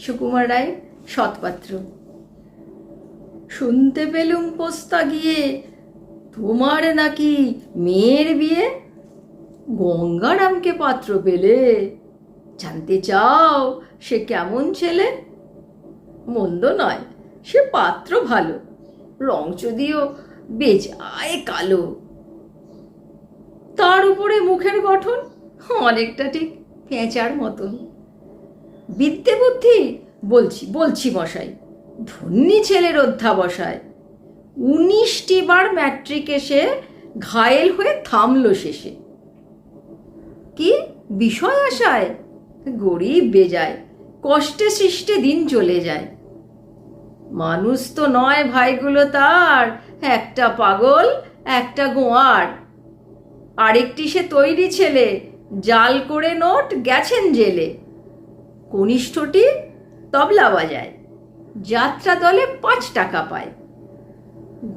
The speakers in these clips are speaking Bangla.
সুকুমার রায়, সৎপাত্র। শুনতে পেলুম পোস্তা গিয়ে তোমার নাকি মেয়ের বিয়ে। গঙ্গারামকে পাত্র পেলে, জানতে চাও সে কেমন ছেলে? মন্দ নয়, সে পাত্র ভালো, রং যদিও বেজায় কালো। তার উপরে মুখের গঠন অনেকটা ঠিক পেঁচার মতন। বিদ্যে বুদ্ধি বলছি বলছি মশাই, ধন্যী ছেলের অধ্যাবসায়। 19টি বার ম্যাট্রিক এসে ঘায়েল হয়ে থামল শেষে। কি বিষয় আশায় গরিব বেজায়, কষ্টে সৃষ্টে দিন চলে যায়। মানুষ তো নয় ভাইগুলো তার, একটা পাগল একটা গোয়ার। আরেকটি সে তৈরি ছেলে, জাল করে নোট গেছেন জেলে। কনিষ্ঠটি তবলা বাজায়, যাত্রা দলে 5 টাকা পায়।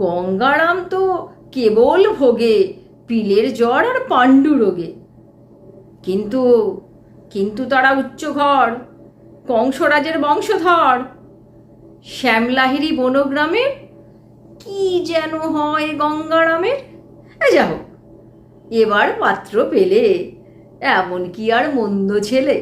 গঙ্গারাম তো কেবল ভোগে পিলের জ্বর আর পাণ্ডু রোগে। কিন্তু কিন্তু তারা উচ্চ ঘর, কংসরাজের বংশধর। শ্যামলাহিরি বনগ্রামের কি যেন হয় গঙ্গারামের। যা হোক, এবার পাত্র পেলে, এমন কি আর মন্দ ছেলে।